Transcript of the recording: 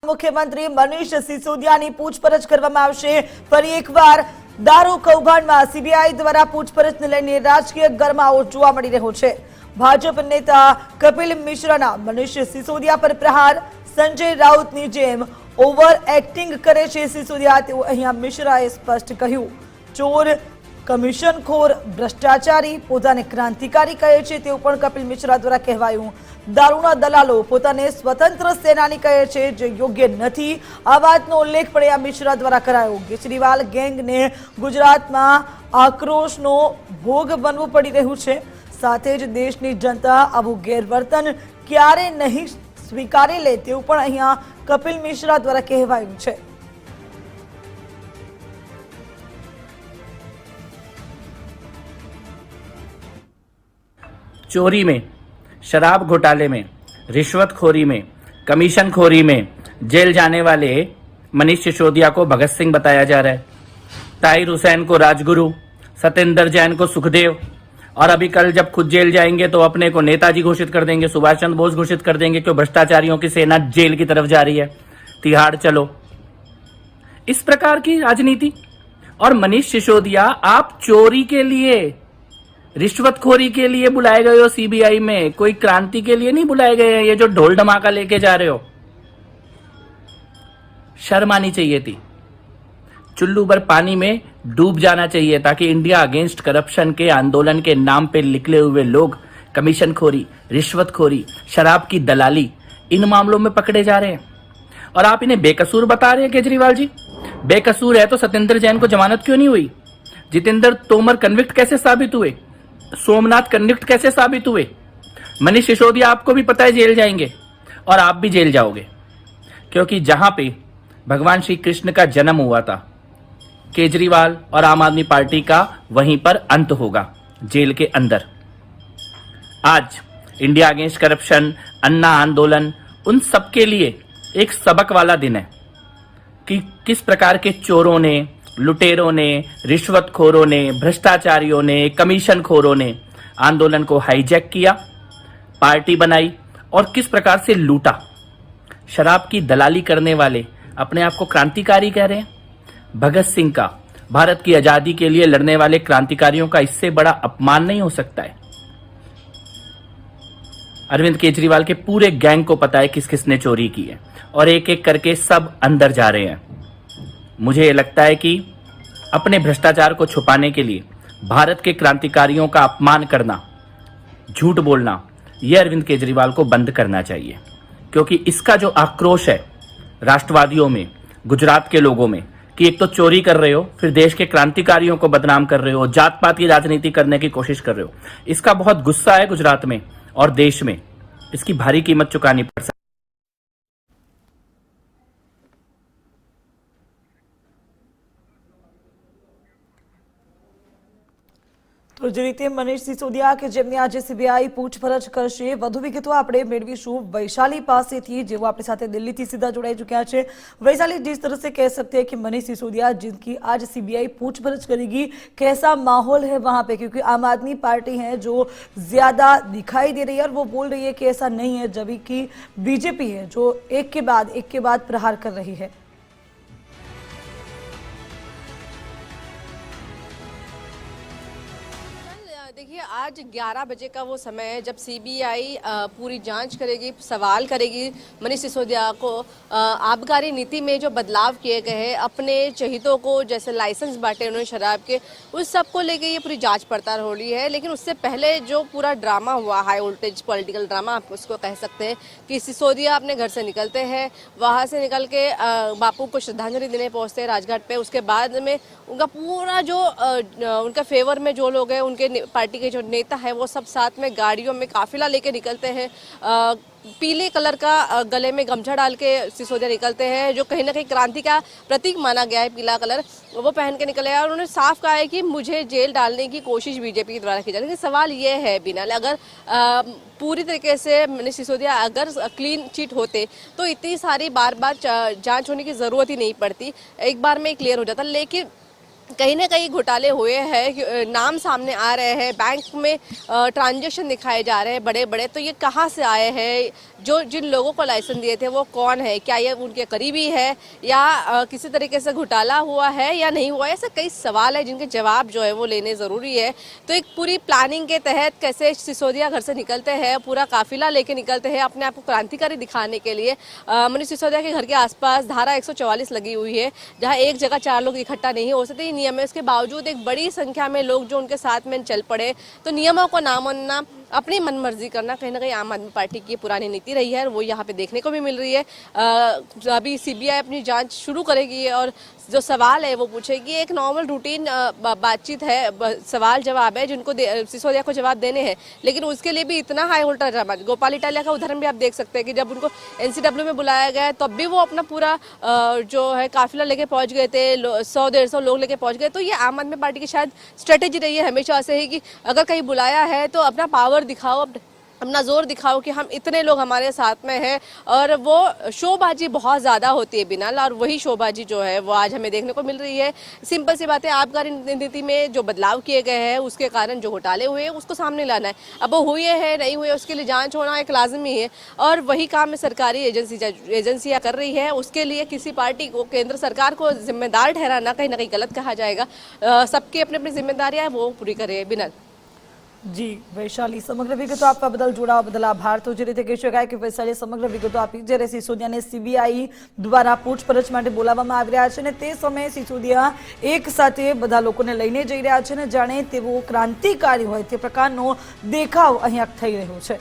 મુખ્યમંત્રી મનીષ સિસોદિયાની પૂછપરછ કરવામાં આવશે। ફરી એકવાર દારૂ કૌભાંડમાં સીબીઆઈ દ્વારા પૂછપરછને લઈને રાજકીય ગરમાવો જોવા મળી રહ્યો છે। ભાજપ નેતા કપિલ મિશ્રાના મનીષ સિસોદિયા પર પ્રહાર। સંજય રાઉતની જેમ ઓવર એક્ટિંગ કરે છે સિસોદિયા, તેવું અહીંયા મિશ્રાએ સ્પષ્ટ કહ્યું। ચોર, કમિશનખોર, ભ્રષ્ટાચારી, પોતાને ક્રાંતિકારી કહે છે તેવું પણ કપિલ મિશ્રા દ્વારા કહેવાયું। દારૂના દલાલો પોતાને સ્વતંત્ર સેનાની કહે છે, જે યોગ્ય નથી। આ વાતનો ઉલ્લેખ પણ આ મિશ્રા દ્વારા કરાયો। કેજરીવાલ ગેંગને ગુજરાતમાં આક્રોશનો ભોગ બનવું પડી રહ્યું છે। સાથે જ દેશની જનતા આવું ગેરવર્તન ક્યારે નહીં સ્વીકારી લે તેવું પણ અહીંયા કપિલ મિશ્રા દ્વારા કહેવાયું છે। चोरी में, शराब घोटाले में, रिश्वतखोरी में, कमीशनखोरी में जेल जाने वाले मनीष सिसोदिया को भगत सिंह बताया जा रहा है, ताहिर हुसैन को राजगुरु, सत्येंद्र जैन को सुखदेव, और अभी कल जब खुद जेल जाएंगे तो अपने को नेताजी घोषित कर देंगे, सुभाष चंद्र बोस घोषित कर देंगे। क्यों? भ्रष्टाचारियों की सेना जेल की तरफ जा रही है, तिहाड़ चलो, इस प्रकार की राजनीति। और मनीष सिसोदिया, आप चोरी के लिए, रिश्वतखोरी के लिए बुलाए गए हो सीबीआई में, कोई क्रांति के लिए नहीं बुलाए गए हैं। ये जो ढोल धमाका लेके जा रहे हो, शर्म आनी चाहिए थी। चुल्लू भर पानी में डूब जाना चाहिए ताकि इंडिया अगेंस्ट करप्शन के आंदोलन के नाम पे निकले हुए लोग कमीशनखोरी, रिश्वतखोरी, शराब की दलाली, इन मामलों में पकड़े जा रहे हैं। और आप इन्हें बेकसूर बता रहे हैं केजरीवाल जी। बेकसूर है तो सत्येंद्र जैन को जमानत क्यों नहीं हुई? जितेंद्र तोमर कन्विक्ट कैसे साबित हुए? सोमनाथ कन्विक्ट कैसे साबित हुए? मनीष सिसोदिया, आपको भी पता है जेल जाएंगे और आप भी जेल जाओगे, क्योंकि जहां पे भगवान श्री कृष्ण का जन्म हुआ था, केजरीवाल और आम आदमी पार्टी का वहीं पर अंत होगा, जेल के अंदर। आज इंडिया अगेंस्ट करप्शन, अन्ना आंदोलन, उन सबके लिए एक सबक वाला दिन है कि किस प्रकार के चोरों ने, लुटेरों ने, रिश्वतखोरों ने, भ्रष्टाचारियों ने, कमीशनखोरों ने आंदोलन को हाईजैक किया, पार्टी बनाई और किस प्रकार से लूटा। शराब की दलाली करने वाले अपने आप को क्रांतिकारी कह रहे हैं। भगत सिंह का, भारत की आजादी के लिए लड़ने वाले क्रांतिकारियों का इससे बड़ा अपमान नहीं हो सकता है। अरविंद केजरीवाल के पूरे गैंग को पता है किस किसने चोरी की है और एक एक करके सब अंदर जा रहे हैं। मुझे ये लगता है कि अपने भ्रष्टाचार को छुपाने के लिए भारत के क्रांतिकारियों का अपमान करना, झूठ बोलना, यह अरविंद केजरीवाल को बंद करना चाहिए। क्योंकि इसका जो आक्रोश है राष्ट्रवादियों में, गुजरात के लोगों में, कि एक तो चोरी कर रहे हो, फिर देश के क्रांतिकारियों को बदनाम कर रहे हो, जात पात की राजनीति करने की कोशिश कर रहे हो, इसका बहुत गुस्सा है गुजरात में और देश में। इसकी भारी कीमत चुकानी पड़ सकती है। તો જે રીતે મનીષ સિસોદિયા કે જેમની આજે સીબીઆઈ પૂછપરછ કરશે, વધુ વિગતો આપણે મેળવીશું वैशाली पासेથી, જેઓ આપણી સાથે દિલ્હીથી सीधा જોડાઈ ચુક્યા છે। वैशाली, जिस तरह से कह सकते हैं कि मनीष सिसोदिया जिनकी आज सीबीआई पूछपरछ करेगी, कैसा माहौल है वहां पे? क्योंकि आम आदमी पार्टी है जो ज्यादा दिखाई दे रही है और वो बोल रही है कि ऐसा नहीं है, जबकि बीजेपी है जो एक के बाद प्रहार कर रही है। देखिए, आज 11 बजे का वो समय है जब सीबीआई पूरी जांच करेगी, सवाल करेगी मनीष सिसोदिया को। आबकारी नीति में जो बदलाव किए गए हैं, अपने चहितों को जैसे लाइसेंस बांटे उन्होंने शराब के, उस सब को लेके ये पूरी जांच पड़ताल हो रही है। लेकिन उससे पहले जो पूरा ड्रामा हुआ, हाई वोल्टेज पॉलिटिकल ड्रामा आप उसको कह सकते हैं, कि सिसोदिया अपने घर से निकलते हैं, वहाँ से निकल के बापू को श्रद्धांजलि देने पहुँचते हैं राजघाट पे। उसके बाद में उनका पूरा जो उनका फेवर में जो लोग हैं, उनके पार्टी के जो नेता है, वो सब साथ में गाड़ियों में काफिला लेके निकलते हैं। पीले कलर का गले में गमछा डाल के सिसोदिया निकलते हैं, जो कहीं ना कहीं क्रांति का प्रतीक माना गया है। पीला कलर वो पहन के निकले हैं और उन्होंने साफ कहा है कि मुझे जेल डालने की कोशिश बीजेपी के द्वारा की जा रही है। सवाल ये है बिनाल, अगर पूरी तरीके से मनीष सिसोदिया अगर क्लीन चिट होते तो इतनी सारी बार बार जांच होने की जरूरत ही नहीं पड़ती, एक बार में क्लियर हो जाता। लेकिन कहीं ना कहीं घोटाले हुए हैं, नाम सामने आ रहे हैं, बैंक में ट्रांजैक्शन दिखाए जा रहे हैं बड़े बड़े। तो ये कहाँ से आए हैं? जो जिन लोगों को लाइसेंस दिए थे वो कौन है? क्या ये उनके करीबी है या किसी तरीके से घोटाला हुआ है या नहीं हुआ? ऐसे कई सवाल है जिनके जवाब जो है वो लेने ज़रूरी है। तो एक पूरी प्लानिंग के तहत कैसे सिसोदिया घर से निकलते हैं, पूरा काफिला लेके निकलते हैं अपने आप को क्रांतिकारी दिखाने के लिए। मनीष सिसोदिया के घर के आसपास धारा 144 लगी हुई है, जहाँ एक जगह 4 लोग इकट्ठा नहीं हो सकते, नियम है। उसके बावजूद एक बड़ी संख्या में लोग जो उनके साथ में चल पड़े। तो नियमों को ना मानना, अपनी मनमर्जी करना कहीं ना कहीं आम आदमी पार्टी की पुरानी नीति रही है, वो यहाँ पे देखने को भी मिल रही है। अभी सीबीआई अपनी जांच शुरू करेगी और जो सवाल है वो पूछेगी। एक नॉर्मल रूटीन बातचीत है, सवाल जवाब है जिनको सिसोदिया को जवाब देने हैं, लेकिन उसके लिए भी इतना high voltage drama. Gopal Italia का उदाहरण भी आप देख सकते हैं कि जब उनको एनसीडब्ल्यू में बुलाया गया तब भी वो अपना पूरा जो है काफिला लेके पहुंच गए थे, 100-150 लोग लेके पहुंच गए। तो ये आम आदमी पार्टी की शायद स्ट्रेटेजी रही है हमेशा से ही कि अगर कहीं बुलाया है तो अपना पावर दिखाओ, अपना जोर दिखाओ कि हम इतने लोग हमारे साथ में हैं। और वो शोबाजी बहुत ज़्यादा होती है बिनाल, और वही शोबाजी जो है वो आज हमें देखने को मिल रही है। सिंपल सी बात है, आबकारी नीति में जो बदलाव किए गए हैं उसके कारण जो घोटाले हुए हैं उसको सामने लाना है। अब वो हुए हैं नहीं हुए उसके लिए जांच होना एक लाजमी है, और वही काम सरकारी एजेंसियाँ कर रही है। उसके लिए किसी पार्टी को, केंद्र सरकार को जिम्मेदार ठहराना कहीं ना कहीं गलत कहा जाएगा। सबकी अपनी अपनी जिम्मेदारियाँ हैं, वो पूरी करे बिनाल। जी वैशाली, समग्र विगतो आपवा बदल जोड़ावा बदल आभार। तो जे रीते कही शकाय कि वैशाली समग्र विगतो आपी, ज्यारे सिसोदियाने सीबीआई द्वारा पूछपरछ माटे बोलाववामां આવી રહ્યા છે અને તે સમયે સિસોદિયા એક સાથે બધા લોકોને લઈને જઈ રહ્યા છે અને જાણે તેઓ ક્રાંતિકારી હોય તે પ્રકારનો દેખાવ અહીંયા થઈ રહ્યો છે।